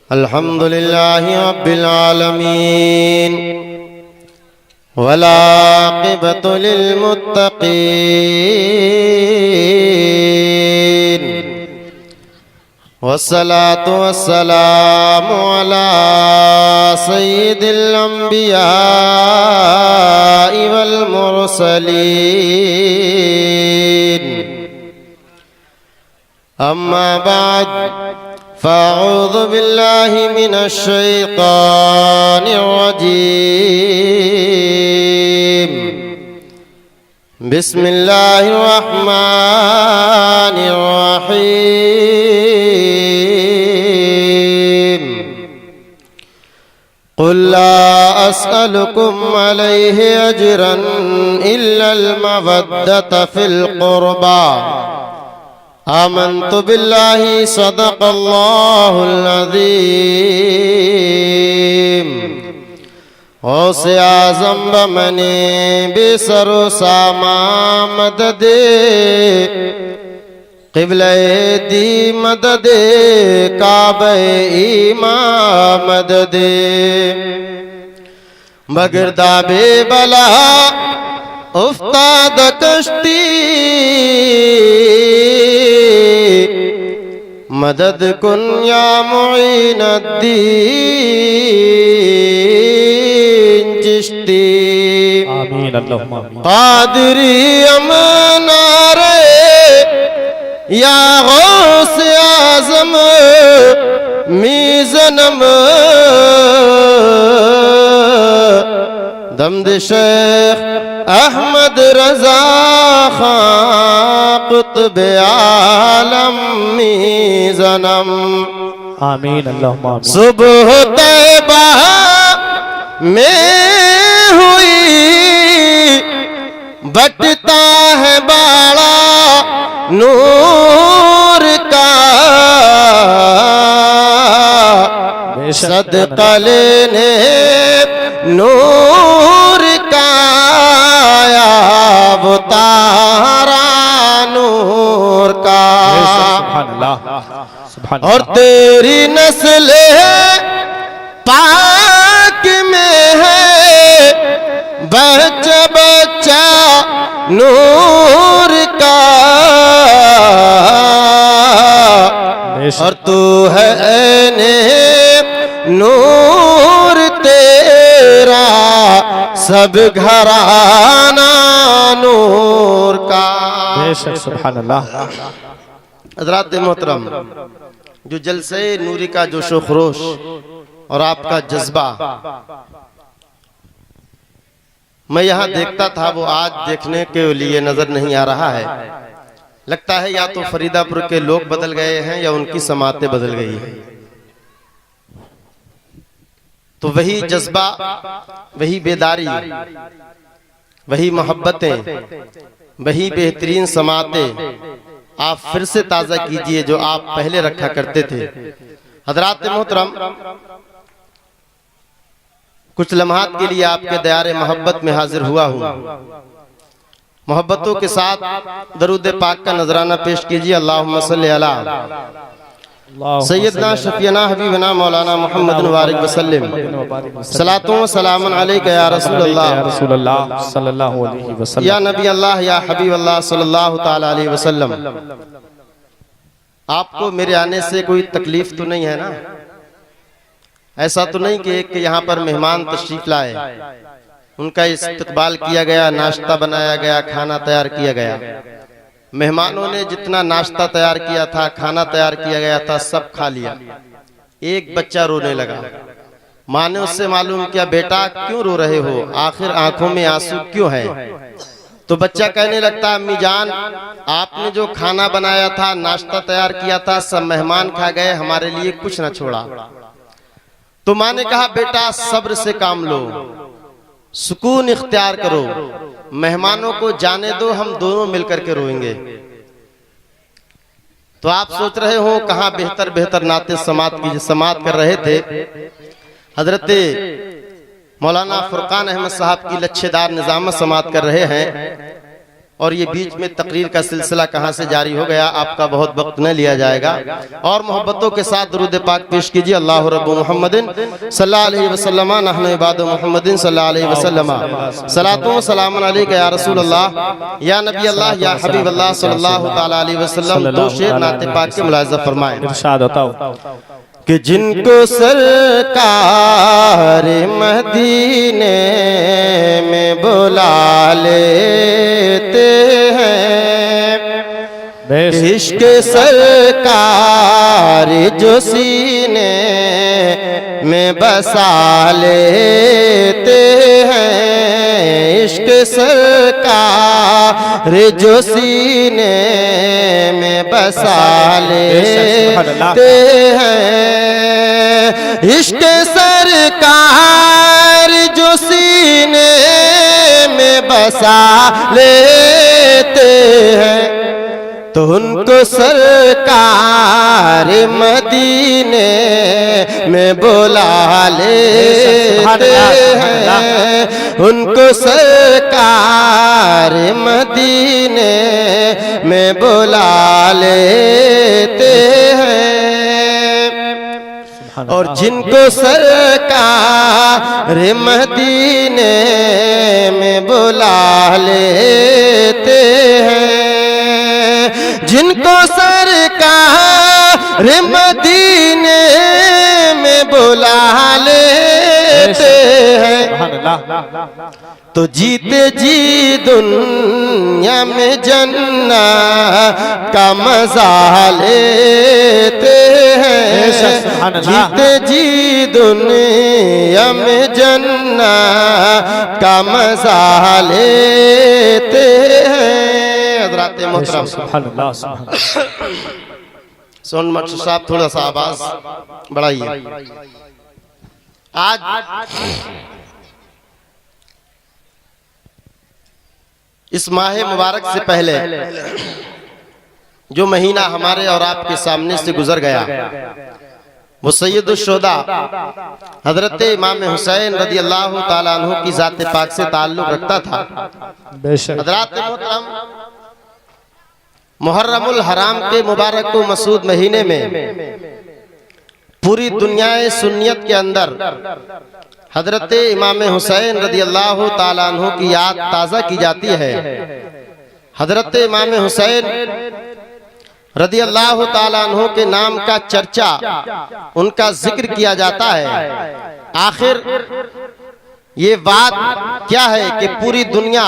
अल्हम्दुलिल्लाहि रब्बिल आलमीन वलाक़िबतु लिल मुत्तक़ीन वस्सलातु वस्सलामु अला सय्यिदिल अंबियाइ वल मुरसलीन अम्मा बाद फ़अऊज़ु बिल्लाहि मिनश शैतानिर रजीम बिस्मिल्लाहिर रहमानिर रहीम क़ुल ला अस्अलुकुम अलैहि अजरन इल्लल मवद्दत फिल क़ुरबा आमन्तु बिल्लाहि सदक़ल्लाहुल अज़ीम गौसे आज़म बमने बेसरो सामा मददे क़िबले दी मददे काबे ईमा मददे बगिरदा बेबला उफ्ताद कश्ती मदद कुन या मुईनुद्दीन चिश्ती आमीन अल्लाहुम्मा आमीन। कादरी अमनारे या गौस आज़म मीज़नम दमद शेख अहमद रज़ा खां कुतुब आलम मीज़नम आमीन अल्लाहुम्मा आमीन। सुबह तैबा में हुई बटता है बाड़ा नूर का सदका लेने नूर का वो तारा नूर का सुभान अल्लाह सुभान और अल्लाह। तेरी नस्ल पाक में है बच्चा बच्चा नूर का और तू है ने नूर तेरा सब घराना नूर का। बेशक सुभान अल्लाह। हज़रात मोहतरम, जो जलसे नूरी का जोशो खरोश और आपका जज्बा मैं यहाँ देखता था, वो आज देखने के लिए नजर नहीं आ रहा है। लगता है या तो फरीदापुर के लोग बदल गए हैं या उनकी समातें बदल गई हैं। तो वही जज्बा, वही बेदारी, वही मोहब्बतें, वही बेहतरीन समातें आप फिर से ताज़ा कीजिए जो आप पहले रखा करते थे। हज़रात मोहतरम, कुछ लम्हात के लिए आपके दयारे मोहब्बत में हाजिर हुआ हूँ। मोहब्बतों के साथ दरूद पाक का नजराना पेश कीजिए। अल्लाहुम्मा सल्ली अला सैयदना शफीना हबीबना मौलाना मुहम्मद वारिक वसल्लम सलातो व सलामुन अलैका या रसूलल्लाह सल्लल्लाहु अलैहि वसल्लम। या नबी अल्लाह या हबीब अल्लाह सल्लल्लाहु ताला अलैहि वसल्लम। आपको मेरे आने से कोई तकलीफ तो नहीं है ना? ऐसा तो नहीं कि एक यहाँ पर मेहमान तशरीफ लाए, उनका इस्तकबाल किया गया, नाश्ता बनाया गया, खाना तैयार किया गया। मेहमानों ने जितना नाश्ता तैयार किया था, खाना तैयार किया गया था, सब खा लिया। एक बच्चा रोने लगा। माँ ने उससे मालूम किया, बेटा क्यों रो रहे हो, आखिर आंखों में आंसू क्यों है? तो बच्चा कहने लगता, अम्मी जान, आपने जो खाना बनाया था, नाश्ता तैयार किया था, सब मेहमान खा गए, हमारे लिए कुछ न छोड़ा। तो माँ ने कहा, बेटा सब्र से काम लो, सुकून इख्तियार करो, मेहमानों को जाने दो, हम दोनों मिलकर के रोएंगे। तो आप सोच रहे हो कहाँ बेहतर बेहतर नाते समात कर रहे थे। हजरत मौलाना फुरकान अहमद साहब की लच्छेदार निजामत समात कर रहे हैं और ये बीच में तकरीर का सिलसिला कहाँ से जारी हो गया, आपका बहुत वक्त न लिया जाएगा। और मोहब्बतों के साथ दुरूद पाक पेश कीजिए। अल्लाह रब्बु मुहम्मदिन सल्लल्लाहु अलैहि वसल्लम नहनु इबादु मुहम्मदिन सल्लल्लाहु अलैहि वसल्लम सलातु व सलामुन अलैका या रसूल अल्लाह या नबी अल्लाह या हबीब अल्लाह सल्लल्लाहु तआला अलैहि वसल्लम। दो शेर नाते पाक के मुलाहिजा फरमाएं। इरशाद बताओ कि जिनको सरकार मदीने में बुला लेते हैं, इश्क सरकार जो सीने में बसा लेते हैं, इश्क सरकार जो सीने में बसा लेते हैं, इश्क सरकार जो सीने में बसा लेते हैं, तो उनको सरकार मदीने में बुला लेते हैं, उनको सरकार मदीने में बुला लेते हैं। और जिनको सरकार मदीने में बुला लेते हैं, जिनको सरकार मदीने में बुला लेते हैं, तो जीते जी दुनिया में जन्नत का मजा लेते हैं, जीते जी दुनिया में जन्नत का मजा लेते हैं। हज़रात मोहतरम सोन मकसूद साहब थोड़ा सा आवाज बढ़ाइए। आज इस माह मुबारक से पहले जो महीना हमारे और आपके सामने से गुजर गया, वो सैयदुश्शुहदा हजरत इमाम हुसैन रदी अल्लाह ताला अन्हु की जात पाक से ताल्लुक रखता था। हजरात मोहतरम, मुहर्रमुल हराम के मुबारक को मसूद महीने में पूरी दुनिया सुन्नियत के अंदर हजरत इमाम हुसैन रदी अल्लाह ताला अन्हु की याद ताज़ा की जाती है। हजरत इमाम हुसैन रदी अल्लाह ताला अन्हु के नाम का चर्चा, उनका जिक्र किया जाता है। आखिर ये बात क्या है कि पूरी दुनिया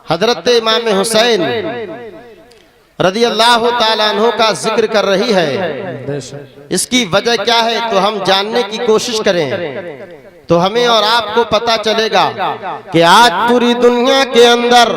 हजरत इमाम हुसैन रदी अल्लाह ताला अन्हु का जिक्र कर रही है। इसकी वजह क्या है तो हम जानने की कोशिश करें तो हमें और आपको पता चलेगा कि आज पूरी दुनिया के अंदर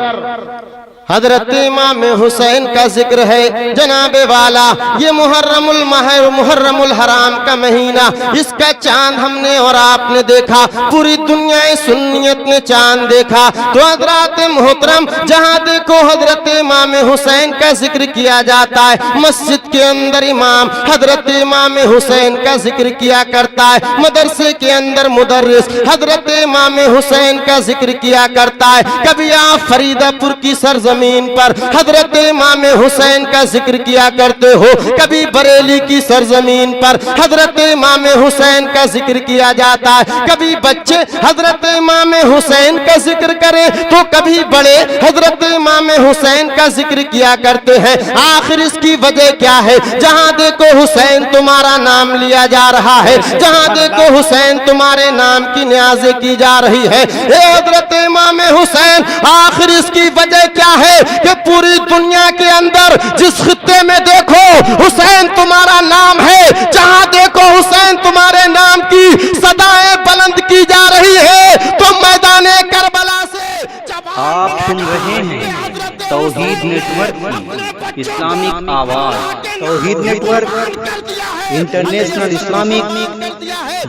हजरत इमाम हुसैन का जिक्र है। जनाबे वाला, ये मुहर्रमुल हराम का महीना, इसका चांद हमने और आपने देखा, पूरी दुनिया सुन्नियत ने चांद देखा। तो हजरत मोहतरम, जहाँ देखो हजरत इमाम हुसैन का जिक्र किया जाता है। मस्जिद के अंदर इमाम हजरत इमाम हुसैन का जिक्र किया करता है, मदरसे के अंदर मुदर्रिस हजरत इमाम हुसैन का जिक्र किया करता है। कभी आप फरीदापुर की सरजमीन पर हजरत इमाम हुसैन का जिक्र किया करते हो, कभी बरेली की सरजमीन पर हजरत इमाम हुसैन का जिक्र किया जाता है। कभी बच्चे हजरत इमाम हुसैन का जिक्र करें तो कभी बड़े हजरत इमाम हुसैन का जिक्र किया करते हैं। आखिर इसकी वजह क्या है? जहां देखो हुसैन तुम्हारा नाम लिया जा रहा है, जहां देखो हुसैन तुम्हारे नाम की न्याज़ें की जा रही है। हजरत इमाम हुसैन, आखिर इसकी वजह क्या है कि पूरी दुनिया के अंदर जिस खित्ते में देखो हुसैन तुम्हारा नाम है, जहां देखो हुसैन तुम्हारे नाम की सदाएं बुलंद की जा रही है। तो मैदाने करबला से आप सुन रहे हैं तौहीद नेटवर्क की इस्लामिक आवाज। Tauheed network international Islamic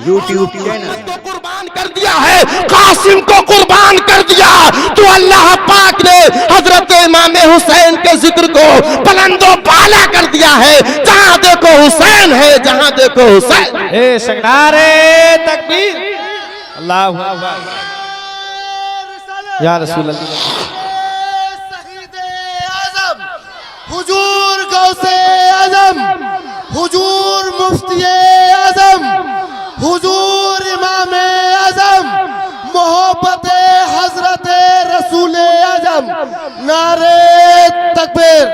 YouTube channel कुर्बान कर दिया है, कासिम को कुर्बान कर दिया। तो अल्लाह पाक ने हजरत इमाम हुसैन के जिक्र को बुलंदो बाला कर दिया है। जहां देखो हुसैन है, जहां देखो हुसैन। नारे तकबीर, अल्लाहु अकबर, या रसूल अल्लाह। हुजूर गौसे आजम, हुजूर मुफ्ती आजम, हुजूर इमाम आजम, मोहब्बत हजरत रसूल आजम, नारे तकबीर।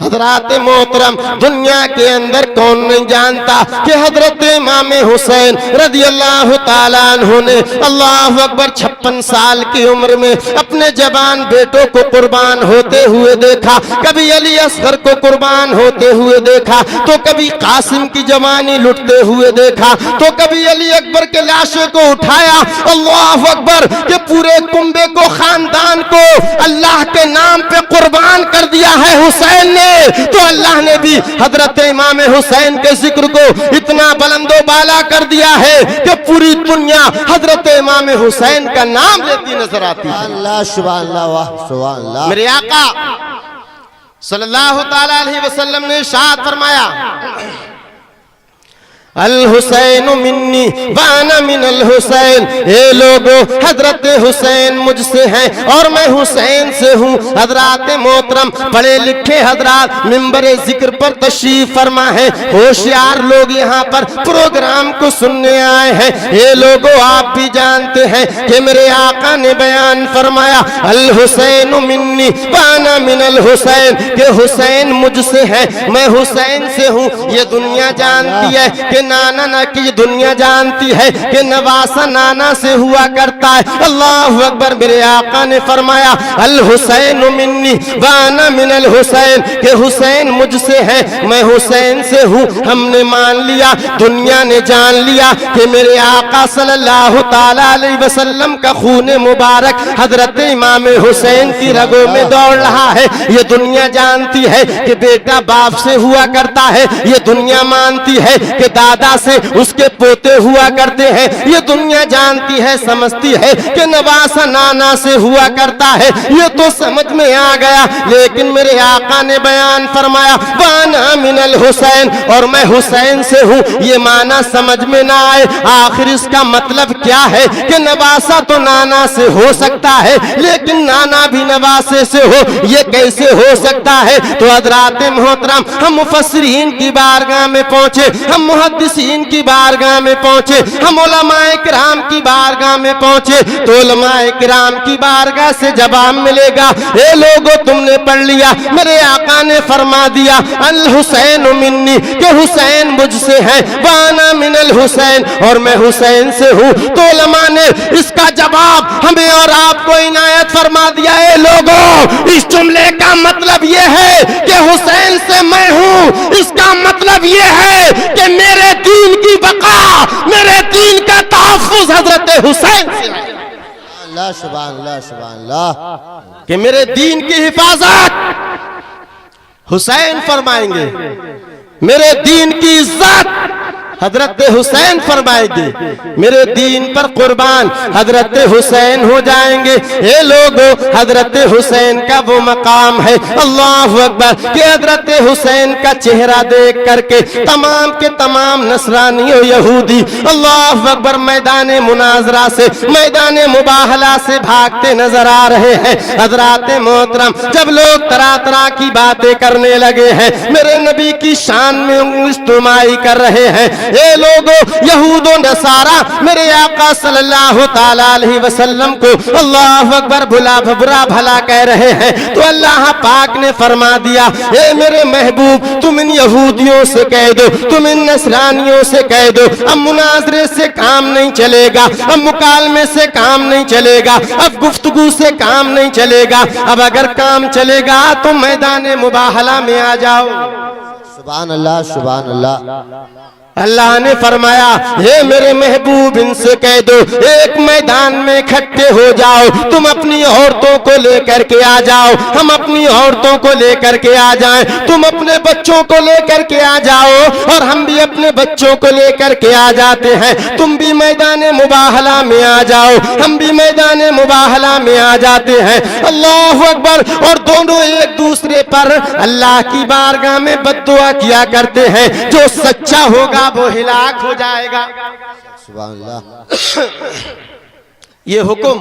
हजरात मोहतरम, दुनिया के अंदर कौन नहीं जानता कि हजरत इमाम हुसैन रदी अल्लाह ताला अन्हु ने अल्लाह अकबर 56 साल की उम्र में अपने जवान बेटों को कुर्बान होते हुए देखा। कभी अली असगर को कुर्बान होते हुए देखा, तो कभी कासिम की जवानी लुटते हुए देखा, तो कभी अली अकबर के लाशों को उठाया। अल्लाह अकबर के पूरे कुंबे को, खानदान को अल्लाह के नाम पे कुर्बान कर दिया है हुसैन ने। तो अल्लाह ने भी हजरत इमाम हुसैन के जिक्र को इतना बुलंदो बाला कर दिया है कि पूरी दुनिया हजरत इमाम हुसैन का नाम लेती नजर आती है। अल्लाह सुभान अल्लाह वाह सुभान अल्लाह। मेरे आका सल्लल्लाहु ताला अलैहि वसल्लम ने इरशाद फरमाया, अल हुसैन मिन्नी वाना मिनल हुसैन। ए लोगों, हजरत हुसैन मुझसे हैं और मैं हुसैन से हूँ। हजरात मोहतरम, पढ़े लिखे हजरात मिंबरे जिक्र पर तशरीफ फरमा है। होशियार लोग यहाँ पर प्रोग्राम को सुनने आए हैं। ये लोगों, आप भी जानते हैं कि मेरे आका ने बयान फरमाया, अल हुसैन मिन्नी वाना मिनल हुसैन, के हुसैन मुझसे है, मैं हुसैन से हूँ। ये दुनिया जानती है कि नाना ना की दुनिया जानती है कि नवासा नाना से हुआ करता है। अल्लाह अकबर। मेरे आका ने फरमाया, अल हुसैन मिन्नी वाना मिनल हुसैन, के हुसैन मुझसे है, मैं हुसैन से हूँ। हमने मान लिया, दुनिया ने जान लिया कि मेरे आका सल्लल्लाहु ताला अलैहि वसल्लम का खून मुबारक हजरत इमाम हुसैन की रगों में दौड़ रहा है। ये दुनिया जानती है कि बेटा बाप से हुआ करता है। ये दुनिया मानती है कि दादा से उसके पोते हुआ करते हैं। ये दुनिया जानती है, समझती है कि नवासा नाना से हुआ करता है। ये तो समझ में आ गया, लेकिन मेरे आका ने बयान फरमाया, वाना मिनल हुसैन, और मैं हुसैन से हूँ। ये माना समझ में ना आए, आखिर इसका मतलब क्या है कि नवासा तो नाना से हो सकता है, लेकिन नाना भी नवासे से हो, ये कैसे हो सकता है? तो हज़रात मोहतरम, हम मुफस्सिरीन की बारगाह में पहुंचे, हम मुहद्दिसीन की बारगाह में पहुंचे, हम उलमाए किराम की बारगाह में पहुंचे, तो उलमाए किराम की बारगाह से जवाब मिलेगा, ए लोगों तुमने पढ़ लिया, मेरे आका ने फरमा दिया, अल हुसैन मिन्नी, के हुसैन मुझसे है, वाना मिनल हुसैन, और मैं हुसैन से हूँ। तो उलमा ने इसका जवाब हमें और आपको इनायत फरमा दिया। ए लोगों, इस जुमले का मतलब ये है कि हुसैन से मैं हूँ, इसका मतलब ये है कि मेरे दीन की बका, मेरे दीन का तहफ्फुज़ हजरत हुसैन से है। अल्लाह सुभान अल्लाह सुभान अल्लाह। कि मेरे दीन की हिफाजत हुसैन फरमाएंगे, मेरे दीन की इज्जत हजरत हुसैन फरमाएंगे, मेरे दीन पर कुर्बान हजरत हुसैन हो जाएंगे। ये लोगों, हजरत हुसैन का वो मकाम है, अल्लाह अकबर, कि हजरत हुसैन का चेहरा देख करके तमाम के तमाम नसरानी और यहूदी अल्लाह अकबर मैदान मुनाजरा से, मैदान मुबाहला से भागते नजर आ रहे हैं। हजरात मोहतरम, जब लोग तरह तरह की बातें करने लगे हैं, मेरे नबी की शान में इस्तेमाल कर रहे हैं, ये लोगों यहूदो नसारा मेरे आका सल्लल्लाहु ताला अलैहि वसल्लम को अल्लाह अकबर बुरा भला कह रहे हैं। तो अल्लाह पाक ने फरमा दिया, ए मेरे महबूब, तुम इन यहूदियों से कह दो, तुम इन नसरानियों से कह दो, अब मुनाजरे से काम नहीं चलेगा, अब मुकालमे से काम नहीं चलेगा, अब गुफ्तगू से काम नहीं चलेगा, अब अगर काम चलेगा तो मैदान मुबाहला में आ जाओ। सुभान अल्लाह सुभान अल्लाह। अल्लाह ने फरमाया, हे मेरे महबूब, इनसे कह दो एक मैदान में इकट्ठे हो जाओ, तुम अपनी औरतों को लेकर के आ जाओ, हम अपनी औरतों को लेकर के आ जाएं, तुम अपने बच्चों को लेकर के आ जाओ और हम भी अपने बच्चों को लेकर के आ जाते हैं, तुम भी मैदान मुबाहला में आ जाओ, हम भी मैदान मुबाहला में आ जाते हैं। अल्लाह अकबर। और दोनों एक दूसरे पर अल्लाह की बारगाह में बद्दुआ किया करते हैं, जो सच्चा होगा वो हिलाक हो जाएगा। सुभान अल्लाह। ये हुक्म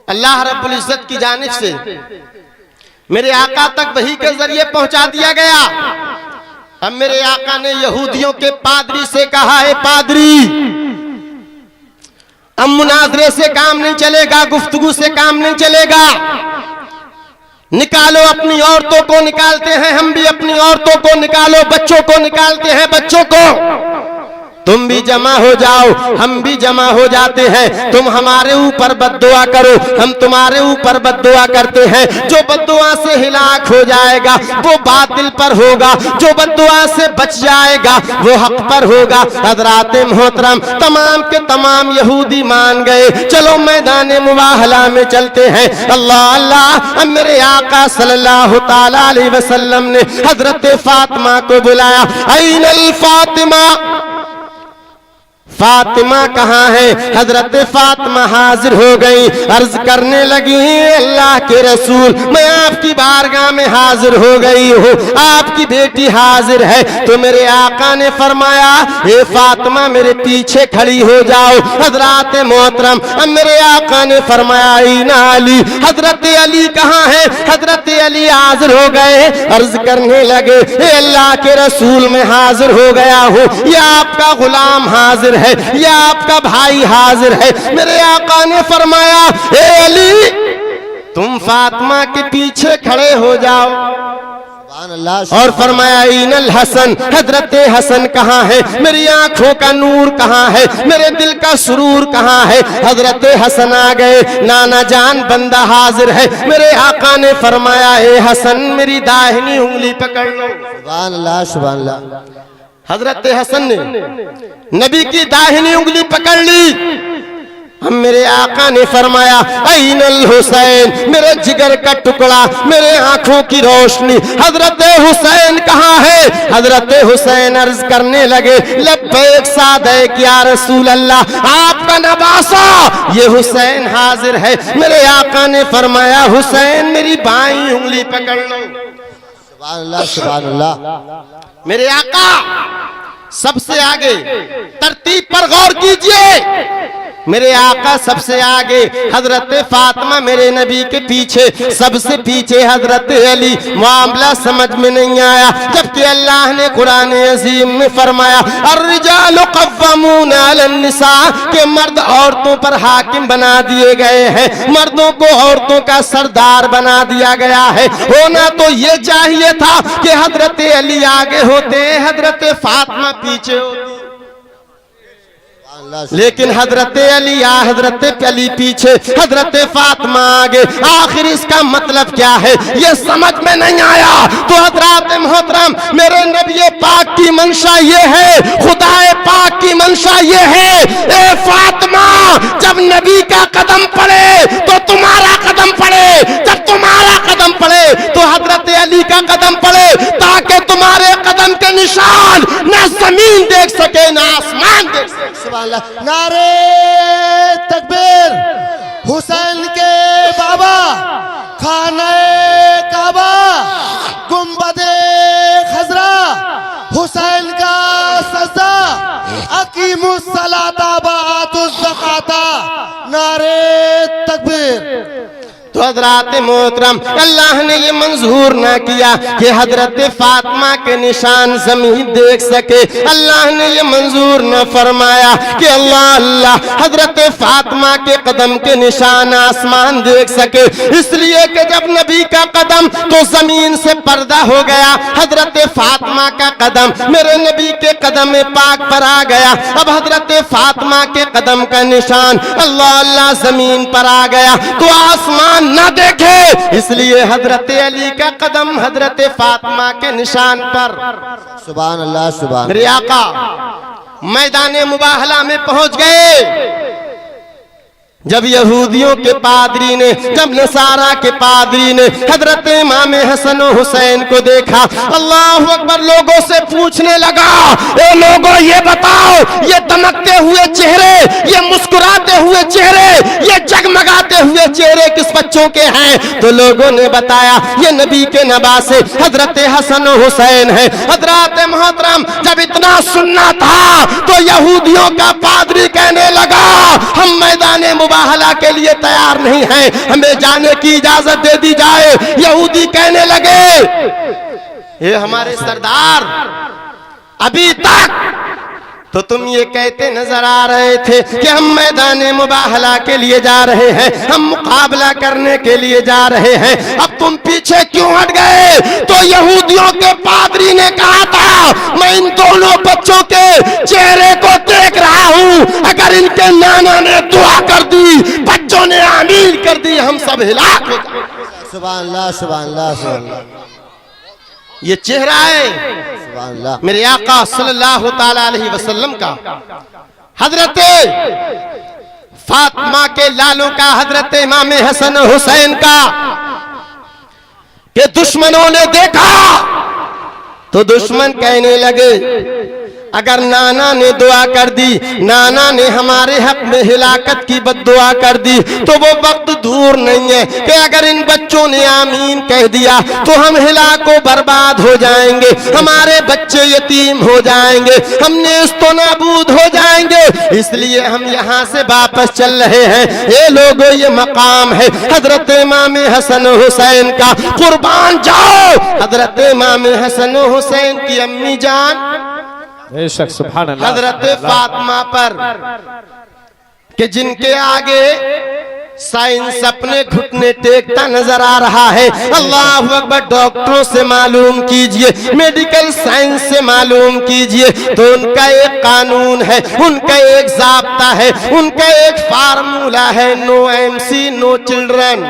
अल्लाह रब्बुल इज्जत की जानिब से मेरे आका तक वही के जरिए पहुंचा दिया गया। अब मेरे आका ने यहूदियों के पादरी से कहा है, पादरी अब मुनाजरे से काम नहीं चलेगा, गुफ्तगू से काम नहीं चलेगा, निकालो अपनी औरतों को, निकालते हैं हम भी अपनी औरतों को, निकालो बच्चों को, निकालते हैं बच्चों को, तुम भी जमा हो जाओ, हम भी जमा हो जाते हैं, तुम हमारे ऊपर बद्दुआ करो, हम तुम्हारे ऊपर बद्दुआ करते हैं। जो बद्दुआ से हिलाक हो जाएगा वो बातिल पर होगा, जो बद्दुआ से बच जाएगा वो हक पर होगा। हज़रात मोहतरम तमाम के तमाम यहूदी मान गए। चलो मैदान मुबाहला में चलते हैं। अल्लाह अल्लाह। अब मेरे आका सल्लल्लाहु ताला अलैहि वसल्लम ने हजरत फातिमा को बुलाया। ऐनल फातिमा, फातिमा कहाँ है? हजरत फातिमा हाजिर हो गई, अर्ज करने लगी, अल्लाह के रसूल मैं आपकी बारगाह में हाजिर हो गई हूँ, आपकी बेटी हाजिर है। तो मेरे आका ने फरमाया, हे फातिमा मेरे पीछे खड़ी हो जाओ। हजरत मोहतरम अब मेरे आका ने फरमाया, इना अली, हजरत अली कहाँ है? हजरत अली हाजिर हो गए, अर्ज करने लगे, हे अल्लाह के रसूल मैं हाजिर हो गया हूँ, या आपका गुलाम हाजिर है, या आपका भाई हाजिर है। मेरे आका ने फरमाया, ए अली तुम फातिमा के पीछे खड़े हो जाओ। और फरमाया, इनल हसन, हजरत हसन कहाँ है? मेरी आंखों का नूर कहाँ है? मेरे दिल का सुरूर कहाँ है? हजरत हसन आ गए, नाना जान बंदा हाजिर है। मेरे आका ने फरमाया, ए हसन मेरी दाहिनी उंगली पकड़ लो। सुभान अल्लाह, सुभान अल्लाह। हजरत हसन ने नबी की दाहिनी उंगली पकड़ ली। हम मेरे आका ने फरमाया, ऐनल हुसैन, मेरे जिगर का टुकड़ा, मेरे आंखों की रोशनी, हजरत हुसैन कहाँ है? हजरत हुसैन अर्ज करने लगे, लब्बैक सादैक या रसूल अल्लाह, आपका नवासा ये हुसैन हाजिर है। मेरे आका ने फरमाया, हुसैन मेरी बाईं उंगली पकड़ लो। सुभान अल्लाह, सुभान अल्लाह। मेरे आका सबसे आगे, तरतीब पर गौर कीजिए, मेरे आका सबसे आगे, हजरत फातिमा मेरे नबी के पीछे, सबसे पीछे हजरत अली। मामला समझ में नहीं आया, जबकि अल्लाह ने कुरान अजीम में फरमाया, अर्रिजालु कव्वामूना अलन निसा, के मर्द औरतों पर हाकिम बना दिए गए हैं, मर्दों को औरतों का सरदार बना दिया गया है। होना तो ये चाहिए था कि हजरत अली आगे होते, हजरत फातिमा पीछे होती, लेकिन हजरत अली या हजरत अली पीछे, हजरत फातिमा आगे। आखिर इसका मतलब क्या है ये समझ में नहीं आया। तो हजरत मोहतरम मेरे नबी पाक की मंशा ये है, खुदाए पाक की मंशा ये है, ए फातिमा जब नबी का कदम पड़े तो तुम्हारा कदम पड़े, जब तुम्हारा कदम पड़े तो हजरत अली का कदम पड़े, ताकि तुम्हारे कदम के निशान न जमीन देख सके न आसमान देख सके। नारे तकबीर। हुसैन के बाबा, खाने काबा, गुंबदे खजरा, हुसैन का सजदा, अकीमुस सलाता बातुज़ ज़काता। नारे तकबीर। तो हजरत मोहतरम अल्लाह ने ये मंजूर ना किया कि हजरत फातिमा के निशान जमीन देख सके। अल्लाह ने ये मंजूर न फरमाया कि अल्लाह अल्लाह हजरत फातिमा के कदम के निशान आसमान देख सके। इसलिए कि जब नबी का कदम तो जमीन से पर्दा हो गया, हजरत फातिमा का कदम मेरे नबी के कदम पाक पर आ गया। अब हजरत फातिमा के कदम का निशान अल्लाह अल्लाह जमीन पर आ गया तो आसमान ना देखे, इसलिए हजरत अली का कदम हजरत फातिमा के निशान पर। सुभान अल्लाह, सुभान। मेरे आका मैदान मुबाहला में पहुंच गए। जब यहूदियों के पादरी ने, जब नसारा के पादरी ने हजरत इमाम हसन और हुसैन को देखा, अल्लाह अकबर, लोगों से पूछने लगा, ए लोगों ये बताओ, ये दमकते हुए चेहरे, ये मुस्कुराते हुए चेहरे, ये जगमगाते हुए चेहरे किस बच्चों के हैं? तो लोगों ने बताया ये नबी के नवासे हजरत हसन हुसैन है। हजरत मोहतरम जब इतना सुनना था तो यहूदियों का पादरी कहने लगा हम मैदान मुबाहला के लिए तैयार नहीं हैं, हमें जाने की इजाजत दे दी जाए। यहूदी कहने लगे ये हमारे सरदार अभी तक तो तुम ये कहते नजर आ रहे थे कि हम मैदान मुबाहला के लिए जा रहे हैं, हम मुकाबला करने के लिए जा रहे हैं, अब तुम पीछे क्यों हट गए? तो यहूदियों के पादरी ने कहा था मैं इन दोनों बच्चों के चेहरे को देख रहा हूं, अगर इनके नाना ने दुआ कर दी, बच्चों ने आमीन कर दी, हम सब हिलाक हो जाएंगे। सुभान अल्लाह, सुभान अल्लाह, सुभान अल्लाह। ये चेहरा है सुभान अल्लाह। मेरे आका सल्लल्लाहु ताला अलैहि वसल्लम का, हजरत फातिमा के लालों का, हजरत इमाम हसन हुसैन का। कि दुश्मनों ने देखा तो दुश्मन कहने लगे अगर नाना ने दुआ कर दी, नाना ने हमारे हक में हिलाकत की बद्दुआ कर दी, तो वो वक्त दूर नहीं है कि अगर इन बच्चों ने आमीन कह दिया तो हम हिलाको बर्बाद हो जाएंगे, हमारे बच्चे यतीम हो जाएंगे, हम नेस्तो नाबूद हो जाएंगे। इसलिए हम यहाँ से वापस चल रहे हैं। ये लोगों ये मकाम है हजरत इमाम हसन हुसैन का, कुर्बान जाओ हजरत इमाम हसन हुसैन की अम्मी जान बेशक सुभान अल्लाह। हजरत फातिमा पर कि जिनके आगे साइंस अपने घुटने टेकता नजर आ रहा है। अल्लाह अकबर। डॉक्टरों से मालूम कीजिए, मेडिकल साइंस से मालूम कीजिए, तो उनका एक कानून है, उनका एक ज़ाब्ता है, उनका एक फार्मूला है, नो एमसी नो चिल्ड्रन।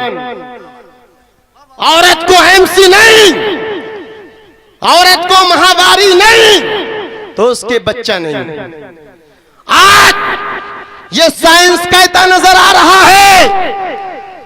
औरत को एमसी नहीं, औरत को महावारी नहीं, तो उसके बच्चा नहीं। आज ये साइंस कहता नजर आ रहा है,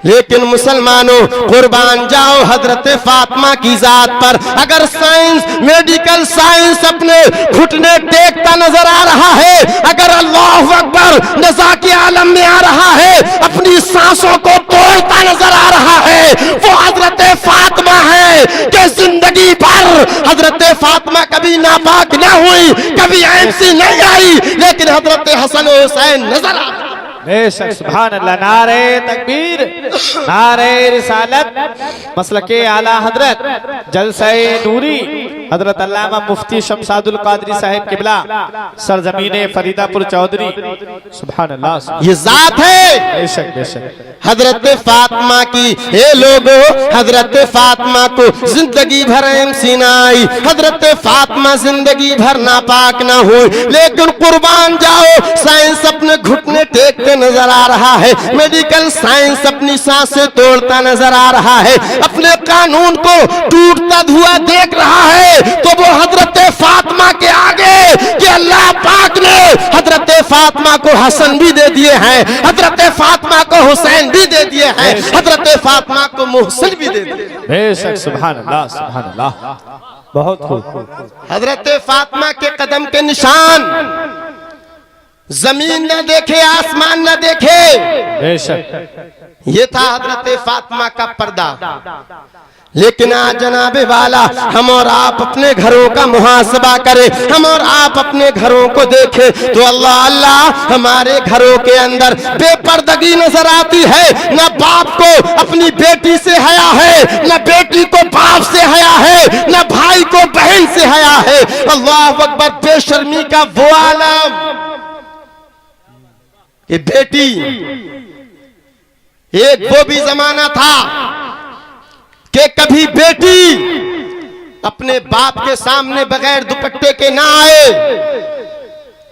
लेकिन मुसलमानों कुर्बान जाओ हजरत फातिमा की जात पर। अगर साइंस मेडिकल साइंस अपने घुटने टेकता नजर आ रहा है, अगर अल्लाह अकबर नज़ा के आलम में आ रहा है, अपनी सांसों को तोड़ता नजर आ रहा है, वो हजरत फातिमा है कि जिंदगी भर हजरत फातिमा कभी नापाक ना हुई, कभी ऐसी नहीं आई, लेकिन हजरत हसन हुसैन नजर आ रहा है। बेशक सुभान अल्लाह। नारे तकबीर, नारे रिसालत, मसलके आला हजरत जलसे नूरी हजरत अल्लामा मुफ्ती शमसादुल कादरी साहिब किबला सरजमीने फरीदापुर चौधरी। सुभान अल्लाह। ये जात है बेशक बेशक हजरत फातिमा की। ये लोगों हजरत फातिमा को जिंदगी भर एमसी ना आई, हजरत फातिमा जिंदगी भर नापाक ना हुई, लेकिन कुर्बान जाओ साइंस अपने घुटने टेकते नजर आ रहा है, मेडिकल साइंस अपनी सांसें तोड़ता नजर आ रहा है, अपने कानून को टूटता धुआं देख रहा है, तो वो हजरत फातिमा के आगे कि अल्लाह पाक ने हजरत फातिमा को हसन भी दे दिए हैं, हजरत फातिमा को हुसैन भी दे दिए हैं, हजरत फातिमा को मोहसिन भी दे दिए। बेशक सुभान अल्लाह, सुभान अल्लाह। बहुत खूब। हजरत फातिमा के कदम के निशान जमीन न देखे, आसमान न देखे, बेशक ये था हजरत फातिमा का पर्दा। लेकिन आज जनाबे वाला हम और आप अपने घरों का मुहासबा करें, हम और आप अपने घरों को देखें, तो अल्लाह अल्लाह हमारे घरों के अंदर बेपर्दगी नजर आती है। न बाप को अपनी बेटी से हया है, न बेटी को बाप से हया है, न भाई को बहन से हया है। अल्लाह अकबर। बेशर्मी का वो आलम कि बेटी, एक वो भी जमाना था कि कभी बेटी अपने बाप के सामने बगैर दुपट्टे के ना आए,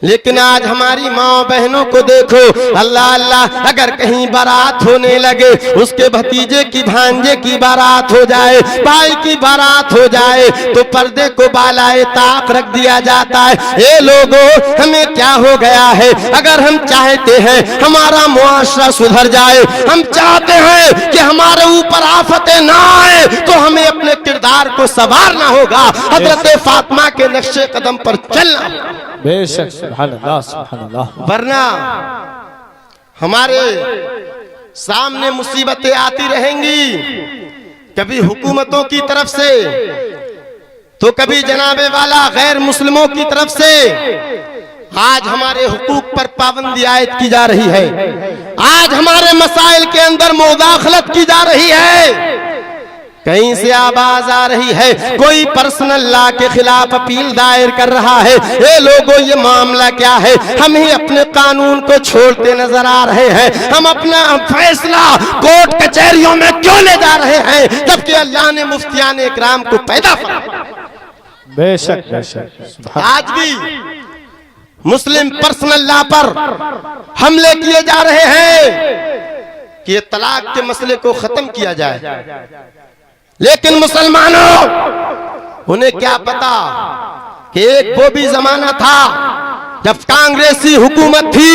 लेकिन आज हमारी माँ बहनों को देखो, अल्लाह अल्लाह, अगर कहीं बारात होने लगे, उसके भतीजे की भांजे की बारात हो जाए, भाई की बारात हो जाए, तो पर्दे को बालाए ताक रख दिया जाता है। ये लोगों हमें क्या हो गया है? अगर हम चाहते हैं हमारा मुआशरा सुधर जाए, हम चाहते हैं कि हमारे ऊपर आफतें ना आए, तो हमें अपने किरदार को संवारना होगा, हजरत फातिमा के नक्शे कदम पर चलना। बेशक सुभान अल्लाह, सुभान अल्लाह। वरना हमारे सामने मुसीबतें आती रहेंगी, कभी हुकूमतों की तरफ से तो कभी जनाबे वाला गैर मुस्लिमों की तरफ से। आज हमारे हुकूक पर पाबंदी आयद की जा रही है, आज हमारे मसाइल के अंदर मुदाखलत की जा रही है, कहीं से आवाज आ रही है कोई पर्सनल लॉ के खिलाफ अपील दायर कर रहा है। ये लोगों, ये मामला क्या है? हम ही अपने कानून को छोड़ते नजर आ रहे हैं, हम अपना फैसला कोर्ट कचहरियों में क्यों ले जा रहे हैं, जबकि अल्लाह ने मुफ्तियान इकराम को पैदा फरमाया। बेशक बेशक। आज भी मुस्लिम पर्सनल लॉ पर हमले किए जा रहे हैं कि ये तलाक के मसले को खत्म किया जाए, लेकिन मुसलमानों, उन्हें क्या पता कि एक वो भी जमाना था जब कांग्रेसी हुकूमत थी,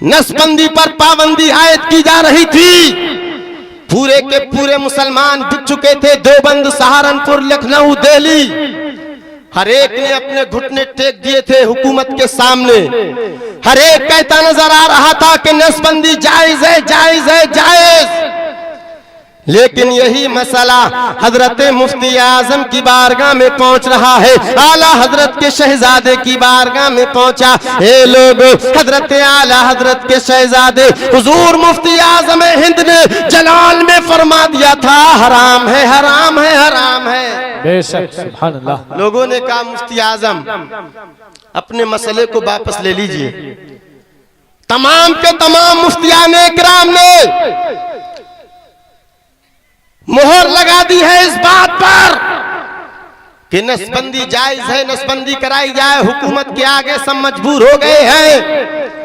नसबंदी पर पाबंदी आयद की जा रही थी, पूरे के पूरे मुसलमान बिक चुके थे, देवबंद, सहारनपुर, लखनऊ, दिल्ली, हर एक ने अपने घुटने टेक दिए थे हुकूमत के सामने। हर एक कहता नजर आ रहा था कि नसबंदी जायज है, जायज है, जायज। लेकिन यही मसला हजरत मुफ्ती आजम की बारगाह में पहुंच रहा है, आला हजरत के शहजादे की बारगाह में पहुंचा। हे लोग, हजरत आला हजरत के शहजादे हुजूर मुफ्ती आजम हिंद ने जलाल में फरमा दिया था, हराम है, हराम है, हराम है। बेशक, सुभान अल्लाह। लोगों ने कहा मुफ्ती आजम अपने मसले को वापस ले लीजिए। तमाम के तमाम मुफ्तियान इकराम ने मोहर लगा दी है इस बात पर कि नसबंदी जायज है, नसबंदी कराई जाए। हुकूमत के आगे सब मजबूर हो गए हैं।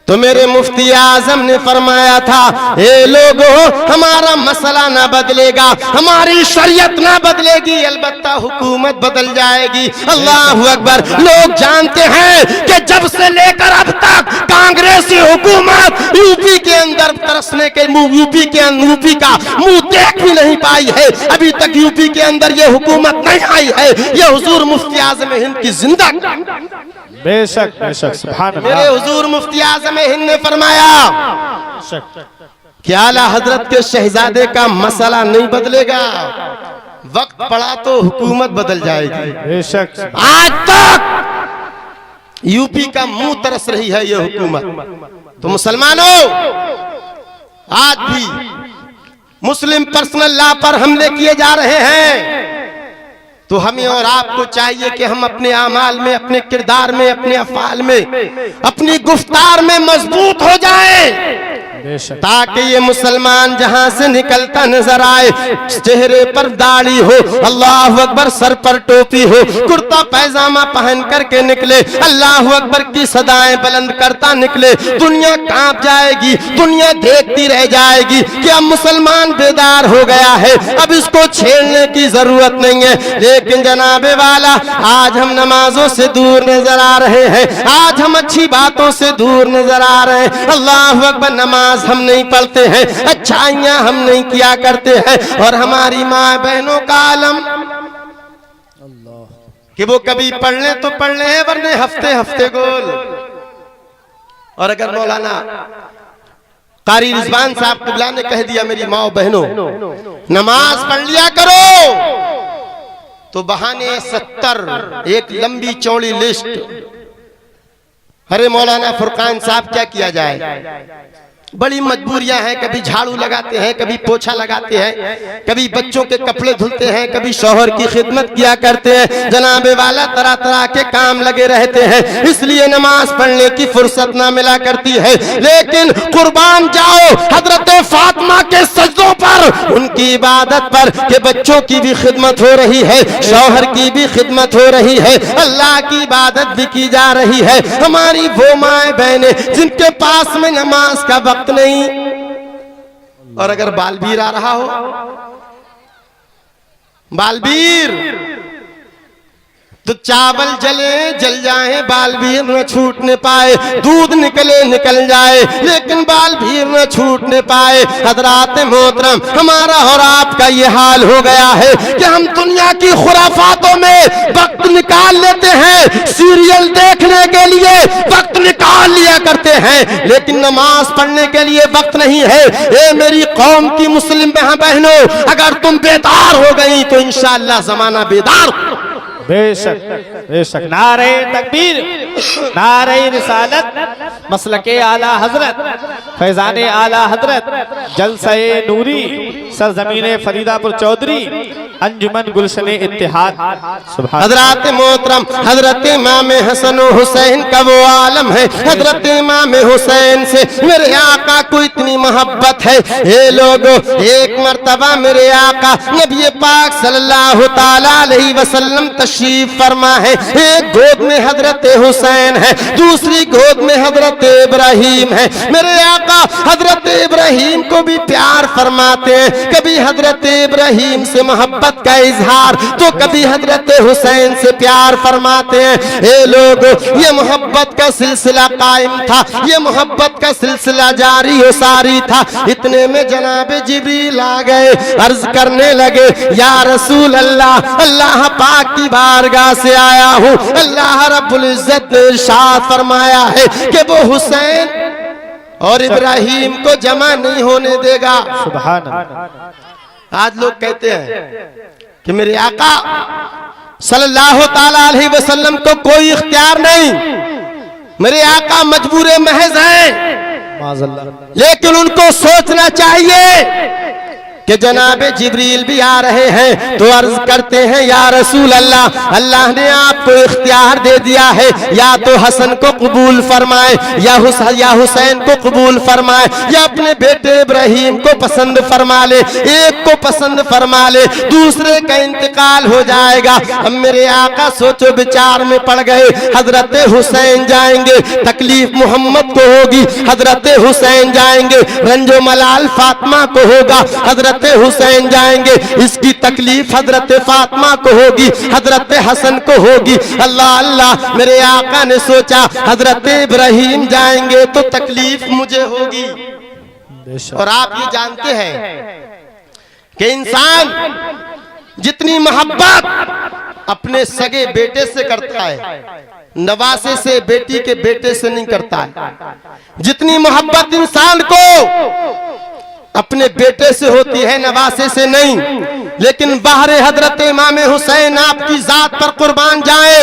तो मेरे मुफ्ती आजम ने फरमाया था, ए लोगों, हमारा मसला ना बदलेगा, हमारी शरीयत ना बदलेगी, अलबत्ता हुकूमत बदल जाएगी। अल्लाह अकबर। लोग जानते हैं कि जब से लेकर अब तक कांग्रेसी हुकूमत यूपी के अंदर तरसने के यूपी का मुंह देख भी नहीं पाई है, अभी तक यूपी के अंदर ये हुकूमत नहीं आई है। ये हुजूर मुफ्ती आजम हिंद की जिंदा। बेशक बेशक, सुभान अल्लाह। मेरे हुजूर मुफ्ती आजम हिंद ने फरमाया कि आला हजरत के शहजादे का मसला नहीं बदलेगा, वक्त पड़ा तो हुकूमत बदल जाएगी। बेशक। आज तक यूपी का मुंह तरस रही है ये हुकूमत। तो मुसलमानों, आज भी मुस्लिम पर्सनल लॉ पर हमले किए जा रहे हैं, तो हमें और आपको चाहिए कि हम अपने आमाल में, अपने किरदार में, अपने अफआल में, अपनी गुफ्तार में मजबूत हो जाएं, ताकि ये मुसलमान जहां से निकलता नजर आए चेहरे पर दाढ़ी हो, अल्लाह अकबर, सर पर टोपी हो, कुर्ता पैजामा पहन करके निकले, अल्लाह अकबर की सदाएं बुलंद करता निकले। दुनिया कांप जाएगी, दुनिया देखती रह जाएगी कि अब मुसलमान बेदार हो गया है, अब इसको छेड़ने की जरूरत नहीं है। लेकिन जनाबे वाला, आज हम नमाजों से दूर नजर आ रहे हैं, आज हम अच्छी बातों से दूर नजर आ रहे हैं। अल्लाह अकबर। नमाज हम नहीं पढ़ते हैं, अच्छाइयां हम नहीं किया करते हैं, और हमारी माँ बहनों का आलम कि वो कभी पढ़ ले तो पढ़ ले, वरने हफ्ते हफ्ते गोल। और अगर मौलाना कारी रिजवान साहब क़िबला ने कह दिया मेरी माँ बहनों नमाज पढ़ लिया करो, तो बहाने 70, एक लंबी चौड़ी लिस्ट। अरे मौलाना फुरकान साहब क्या किया जाए, बड़ी मजबूरियां हैं, कभी झाड़ू लगाते हैं, कभी पोछा लगाते हैं, कभी बच्चों के कपड़े धुलते हैं, कभी शौहर की खिदमत किया करते हैं। जनाबे वाला तरह तरह के काम लगे रहते हैं, इसलिए नमाज पढ़ने की फुर्सत ना मिला करती है। लेकिन कुर्बान जाओ हजरत फातिमा के सजदों पर, उनकी इबादत पर, कि बच्चों की भी खिदमत हो रही है, शौहर की भी खिदमत हो रही है, अल्लाह की इबादत भी की जा रही है। हमारी वो माए बहने जिनके पास में नमाज का वक्त नहीं, और अगर बालवीर आ रहा हो, बालवीर, तो चावल जले जल जाए, बालवीर न छूटने पाए, दूध निकले निकल जाए, लेकिन बालवीर न छूटने पाए। हजरात मोहतरम, हमारा और आपका ये हाल हो गया है कि हम दुनिया की खुराफातों में वक्त निकाल लेते हैं, सीरियल देखने के लिए वक्त निकाल लिया करते हैं, लेकिन नमाज पढ़ने के लिए वक्त नहीं है। ए मेरी कौम की मुस्लिम बहनों, अगर तुम बेदार हो गई तो इंशाअल्लाह जमाना बेदार। बेशक बेशक। नारे तकबीर, नारे रिसालत, मसलके आला हजरत, फैजाने आला हजरत, जलसे नूरी, सरजमीने फरीदापुर चौधरी, अंजुमन गुलशन इत्तिहाद। हजरत मोहतरम हजरत इमाम हसन हुसैन का वो आलम है। हजरत इमाम हुसैन से मेरे आका को इतनी मोहब्बत है। ये लोगों, एक मर्तबा मेरे आका नबी पाक सल्लल्लाहु ताला अलैहि वसल्लम तशरीफ फरमा है। एक गोद में हजरत हुसैन है, दूसरी गोद में हजरत इब्राहिम है। मेरे आका हजरत इब्राहिम को भी प्यार फरमाते हैं, कभी हजरत इब्राहिम से मोहब्बत का इजहार तो कभी हजरत हुसैन से प्यार फरमाते हैं। ये लोग, ये मोहब्बत का सिलसिला कायम था, ये मोहब्बत का सिलसिला जारी हो सारी था। इतने में जनाब जिब्रील आ गए, अर्ज करने लगे, या रसूल अल्लाह, अल्लाह पाक की बारगाह से आया हूँ। अल्लाह रब्बुल इज्जत ने इरशाद फरमाया है कि वो हुसैन और इब्राहिम को जमा नहीं होने देगा। सुभान अल्लाह। आज लोग कहते हैं कि मेरे आका सल्लल्लाहु ताला अलैहि वसल्लम को कोई इख्तियार नहीं, मेरे आका मजबूर महज हैं, माज़अल्लाह। लेकिन उनको सोचना चाहिए कि जनाबे जिब्रील भी आ रहे हैं। तो अर्ज करते हैं, या रसूल अल्लाह, अल्लाह ने आपको इख्तियार दे दिया है, या तो हसन को कबूल फरमाए, या हुसैन को कबूल फरमाए, या अपने बेटे इब्राहिम को पसंद फरमा ले। एक को पसंद फरमा ले, दूसरे का इंतकाल हो जाएगा। अब मेरे आका सोचो विचार में पड़ गए। हजरत हुसैन जाएंगे, तकलीफ मोहम्मद को होगी। हजरत हुसैन जाएंगे, रंजो मलाल फातिमा को होगा। हजरत हुसैन जाएंगे, इसकी तकलीफ हजरत फातिमा को होगी, हजरत हसन को होगी। अल्लाह अल्लाह, मेरे आका ने सोचा हजरत इब्राहिम जाएंगे तो तकलीफ मुझे होगी। और आप ये जानते हैं कि इंसान जितनी मोहब्बत अपने सगे बेटे से करता है, नवासे से, बेटी के बेटे से नहीं करता है। जितनी मोहब्बत इंसान को अपने बेटे से होती है, नवासे से नहीं। लेकिन बाहरे हजरत इमाम हुसैन आपकी जात पर कुर्बान जाए।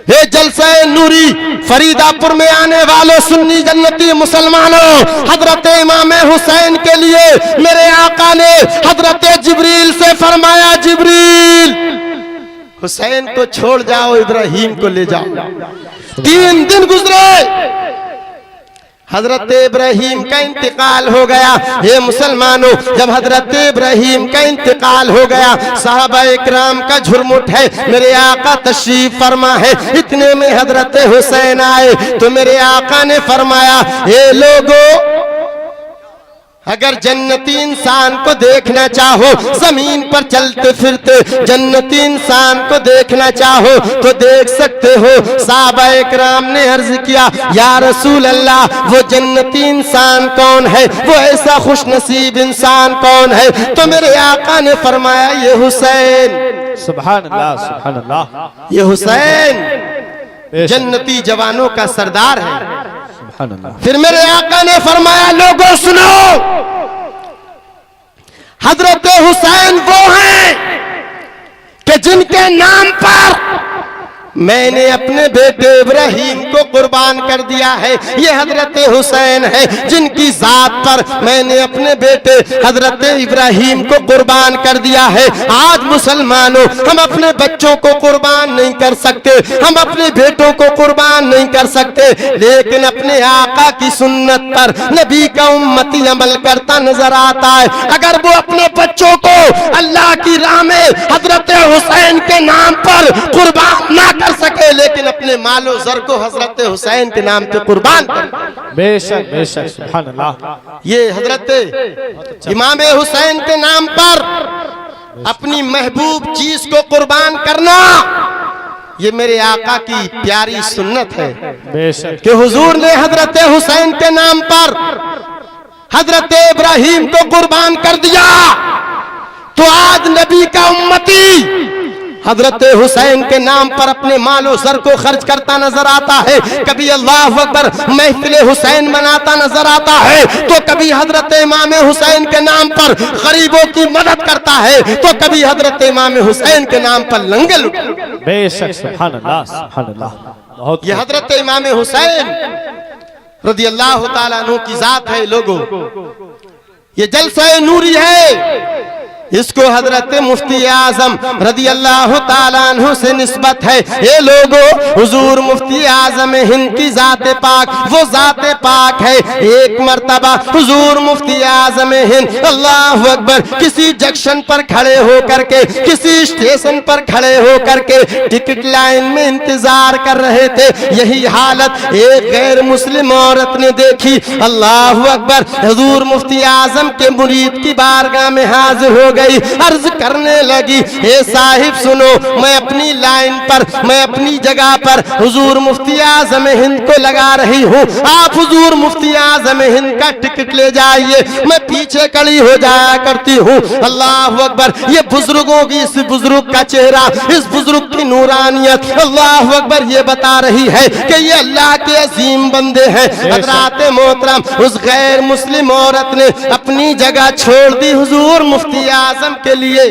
ये जलसे नूरी फरीदापुर में आने वालों सुन्नी जन्नती मुसलमानों, हजरत इमाम हुसैन के लिए मेरे आका ने हजरत जिब्रील से फरमाया, जिब्रील हुसैन को छोड़ जाओ, इब्राहिम को ले जाओ। 3 दिन गुजरे, हजरत इब्राहिम का इंतकाल हो गया। ये मुसलमानों, जब हजरत इब्राहिम का इंतकाल हो गया, साहबा इकराम का झुरमुट है, मेरे आका तशरीफ फरमा है। इतने में हजरत हुसैन आए तो मेरे आका ने फरमाया, ये लोगों, अगर जन्नती इंसान को देखना चाहो, जमीन पर चलते फिरते जन्नती इंसान को देखना चाहो तो देख सकते हो। साहबा इकराम ने अर्ज किया, या रसूल अल्लाह, वो जन्नती इंसान कौन है, वो ऐसा खुश नसीब इंसान कौन है? तो मेरे आका ने फरमाया, ये हुसैन। सुभान अल्लाह, सुभान अल्लाह। ये हुसैन जन्नती जवानों का सरदार है। फिर मेरे आका ने फरमाया, लोगों सुनो, हजरत हुसैन वो हैं कि जिनके नाम पर मैंने अपने बेटे इब्राहिम को कुर्बान कर दिया है। ये हजरत हुसैन है जिनकी जात पर मैंने अपने बेटे हजरत इब्राहिम को कुर्बान कर दिया है। आज मुसलमानों, हम अपने बच्चों को कुर्बान नहीं कर सकते, हम अपने बेटों को कुर्बान नहीं कर सकते, लेकिन अपने आका की सुन्नत पर नबी का उम्मती अमल करता नजर आता है। अगर वो अपने बच्चों को अल्लाह की राह में हजरत हुसैन के नाम पर कुर्बान ना कर सके, लेकिन अपने मालो जर को हजरत हुसैन के नाम पे कुर्बान कर। बेशक बेशक, सुभान अल्लाह। ये हजरत इमाम हुसैन के नाम पर अपनी महबूब चीज को कुर्बान करना, ये मेरे आका की प्यारी सुन्नत है। बेशक कि हुजूर ने हजरत हुसैन के नाम पर हजरत इब्राहिम को कुर्बान कर दिया, तो आज नबी का उम्मती हजरत हुसैन के नाम पर अपने मालो सर को खर्च करता नजर आता है, कभी अल्लाह अकबर महफिल हुसैन मनाता नजर आता है, तो कभी हजरत इमाम हुसैन के नाम पर गरीबों की मदद करता है, तो कभी हजरत इमाम हुसैन के नाम पर लंगर बेशक सुभान अल्लाह सुभान अल्लाह। बहुत ये हजरत इमाम हुसैन रज़ी अल्लाह ताला अन्हु की जात है लोगों, ये जलसा नूरी है, इसको हजरत मुफ्ती आजम रज़ी अल्लाह ताला अन्हु से निस्बत है। ये लोगों, हुजूर मुफ्ती आजम हिंद की जाते पाक वो जाते पाक है। एक मर्तबा हुजूर मुफ्ती आजम हिंद अल्लाह अकबर किसी जंक्शन पर खड़े हो करके, किसी स्टेशन पर खड़े हो करके टिकट लाइन में इंतजार कर रहे थे। यही हालत एक गैर मुस्लिम औरत ने देखी। अल्लाह अकबर, हुजूर मुफ्ती आजम के मुरीद की बारगाह में हाजिर हो गई, अर्ज करने लगी, हे साहिब सुनो, मैं अपनी लाइन पर, मैं अपनी जगह पर हुजूर मुफ्ती आजम हिंद को लगा रही हूँ, आप हुजूर मुफ्ती आजम हिंद का टिकट ले जाइए, मैं पीछे खड़ी हो जाया करती हूँ। अल्लाह अकबर, ये बुजुर्गों की, इस बुजुर्ग का चेहरा, इस बुजुर्ग की नूरानियत अल्लाह अकबर ये बता रही है कि ये अल्लाह के अजीम बंदे हैं। हज़रात मोहतरम, उस गैर मुस्लिम औरत ने अपनी जगह छोड़ दी हुजूर मुफ्ती आजम के लिए।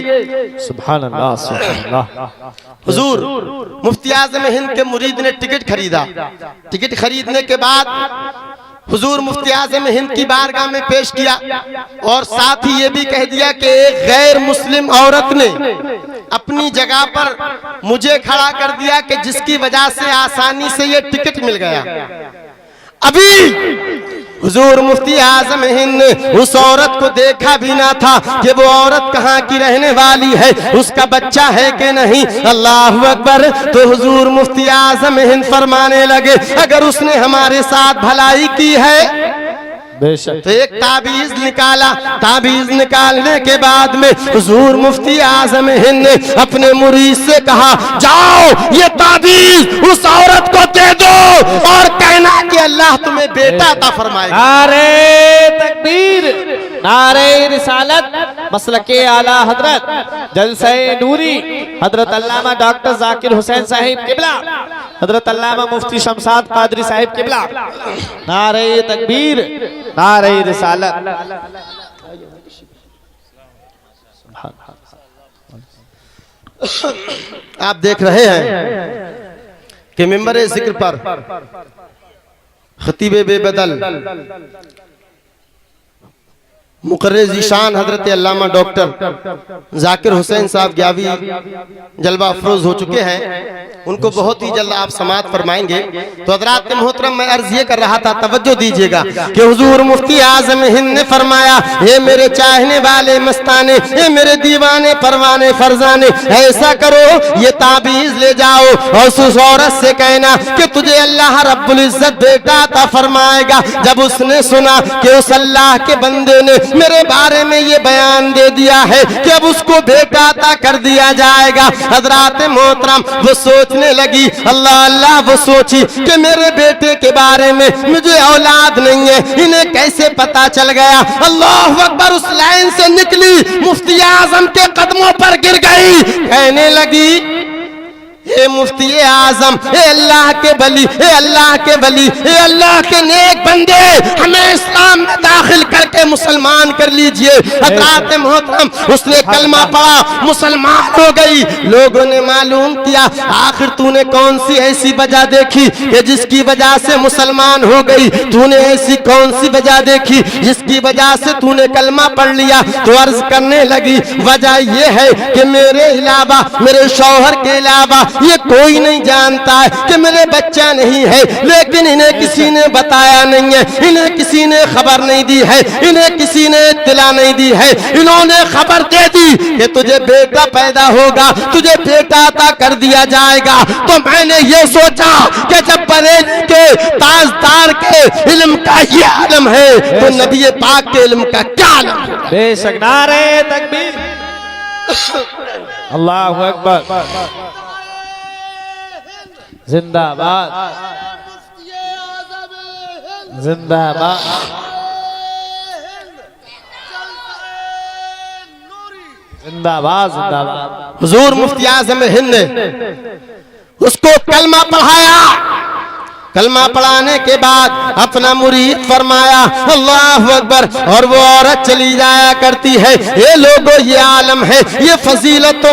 सुभान अल्लाह सुभान अल्लाह। हुजूर मुफ्ती आजम हिंद के मुरीद ने टिकट खरीदा। टिकट खरीदने के बाद हुजूर मुफ्ती आजम हिंद की बारगाह में पेश किया और साथ ही ये भी कह दिया कि एक गैर मुस्लिम औरत ने अपनी जगह पर मुझे खड़ा कर दिया कि जिसकी वजह से आसानी से ये टिकट मिल गया। अभी हुजूर मुफ्ती आजम हिंद ने उस औरत को देखा भी ना था कि वो औरत कहाँ की रहने वाली है, उसका बच्चा है कि नहीं। अल्लाह अकबर, तो हुजूर मुफ्ती आजम हिंद फरमाने लगे, अगर उसने हमारे साथ भलाई की है बेशक, तो एक ताबीज निकाला। ताबीज निकालने के बाद में हुजूर मुफ्ती आजम हिंद ने अपने मुरीद से कहा, जाओ ये ताबीज उस औरत को दे दो और कहना कि अल्लाह तुम्हें बेटा अता फरमाएगा। नारे तकबीर, नारे रिसालत, मसलके आला हजरत जलसे नूरी हजरत अल्लामा डॉक्टर जाकिर हुसैन साहिब किबला, हजरत अल्लामा मुफ्ती शमशाद कादरी साहिब किबला। नारे तकबीर, नारे रिसालत। आप देख रहे हैं कि मिंबर जिक्र पर खतीबे बेबदल मुकर्रिर ज़ीशान हजरत अल्लामा डॉक्टर जाकिर हुसैन साहब ग्यावी जलवा अफरोज हो चुके हैं, उनको बहुत ही जल्द आप समाअत फरमाएंगे। तो हजरात मोहतरम, मैं अर्ज ये कर रहा था, तवज्जो दीजिएगा कि हुजूर मुफ्ती आजम हिंद ने फरमाया, ये मेरे चाहने वाले मस्ताने, ये मेरे दीवाने परवाने फरजाने, ऐसा करो ये ताबीज ले जाओ और उस औरत से कहना कि तुझे अल्लाह रब्बुल इज्जत बेटा अता फरमाएगा। जब उसने सुना कि उस अल्लाह के बंदे ने मेरे बारे में ये बयान दे दिया है कि अब उसको बेटा अता कर दिया जाएगा, हजरात मोहतरम वो सोचने लगी, अल्लाह अल्लाह, वो सोची कि मेरे बेटे के बारे में मुझे औलाद नहीं है, इन्हें कैसे पता चल गया। अल्लाह अकबर, उस लाइन से निकली, मुफ्ती आजम के कदमों पर गिर गई, कहने लगी, ए मुफ्ती आजम, ए अल्लाह के बली, ए अल्लाह के बली, ए अल्लाह के नेक बंदे, हमें इस्लाम में दाखिल करके मुसलमान कर लीजिए। हज़रात मोहतरम, उसने कलमा पढ़ा, मुसलमान हो गई। लोगों ने मालूम किया, आखिर तूने कौन सी ऐसी वजह देखी कि जिसकी वजह से मुसलमान हो गई, तूने ऐसी कौन सी वजह देखी जिसकी वजह से तूने कलमा पढ़ लिया। तो अर्ज करने लगी, वजह यह है कि मेरे अलावा, मेरे शौहर के अलावा ये कोई नहीं जानता है कि मेरे बच्चा नहीं है, लेकिन इन्हें किसी ने बताया नहीं है, इन्हें किसी ने खबर नहीं दी है, इन्हें किसी ने इत्तला नहीं दी है। इन्होंने खबर दे दी कि तुझे बेटा पैदा होगा, तुझे बेटा अता कर दिया जाएगा। तो मैंने ये सोचा कि जब बरेली के ताजदार के इल्म का ये आलम है, तो नबी पाक के इल्म का क्या आलम है। बेशक, नारे तकबीर, अल्लाहु अकबर, जिंदाबाद जिंदाबाद। जिंदाबाद जिंदाबाद। हुजूर मुफ्ती आज़म हिंद ने उसको कलमा पढ़ाया। कलमा पढ़ाने के बाद अपना मुरीद फरमाया अल्लाह अकबर, और वो औरत चली जाया करती है, ये लोगों ये आलम है, ये फजीलत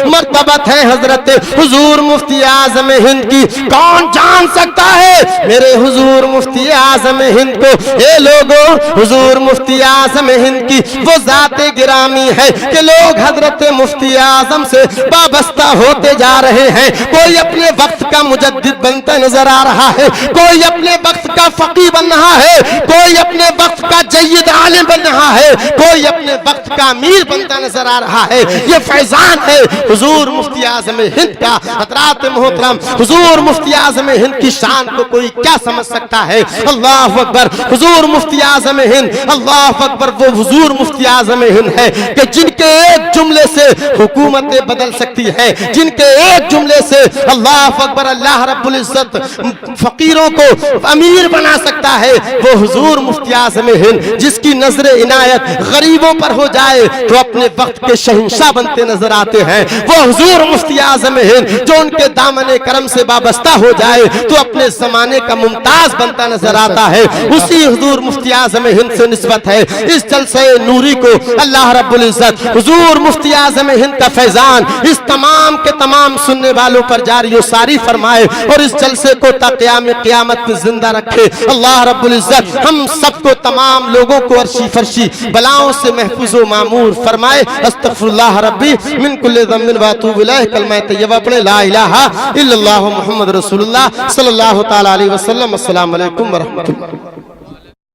मर्तबत है हजरत हुजूर मुफ्ती आज़म हिंद की। कौन जान सकता है मेरे हुजूर मुफ्ती आज़म हिंद को? ये लोगों हुजूर मुफ्ती आज़म हिंद की वो जाते गिरामी है कि लोग हजरत मुफ्ती आज़म से वाबस्ता होते जा रहे हैं। कोई अपने वक्त का मुजद्दिद बनता नजर आ रहा है, कोई अपने वक्त का फकीह बन रहा है, कोई अपने वक्त का जय्यद आलिम बन रहा है, कोई अपने वक्त का अमीर बनता नजर आ रहा है। ये फैजान है हुजूर मुफ्ती आज़म हिंद का। हज़रात मोहतरम, हुजूर मुफ्ती आज़म हिंद की शान को कोई क्या समझ सकता है? अल्लाह अकबर। हुजूर मुफ्ती आज़म हिंद, अल्लाह अकबर, वो हुजूर मुफ्ती आज़म हिंद है कि जिनके एक जुमले से हुकूमतें बदल सकती है, जिनके एक जुमले से अल्लाह अकबर अल्लाह रब्बुल इज्जत फकीरों को अमीर बना सकता है। वो हुजूर मुफ्ती आज़म हिंद जिसकी नजर इनायत गरीबों पर हो जाए तो अपने वक्त के शहंशाह बनते नजर आते हैं। वो हुजूर मुफ्ती आज़म हिंद जो उनके दामने करम से वाबस्ता हो जाए तो अपने जमाने का मुमताज बनता नजर आता है। उसी हुजूर मुफ्ती आज़म हिंद से निस्बत है इस जलसे नूरी को। अल्लाह रब्बुल इज्जत हुजूर मुफ्ती आज़म हिंद का फैजान इस तमाम के तमाम सुनने वालों पर जारी सारी फरमाए और इस जलसे को क़यामत में जिंदा रखे। अल्लाह रब्बुल इज्जत हम सबको तमाम लोगों को अर्शी फर्शी बलाओं से महफूज व मामूर फरमाए। अस्तगफिरुल्लाह रब्बी मिन कुल्लि ज़म्बिन व अतूबु इलैह। कलमा तय्यबा पढ़े ला इलाहा इल्लल्लाहु मुहम्मद रसूलुल्लाह सल्लल्लाहु तआला अलैहि वसल्लम। अस्सलामु अलैकुम व रहमतुल्लाह।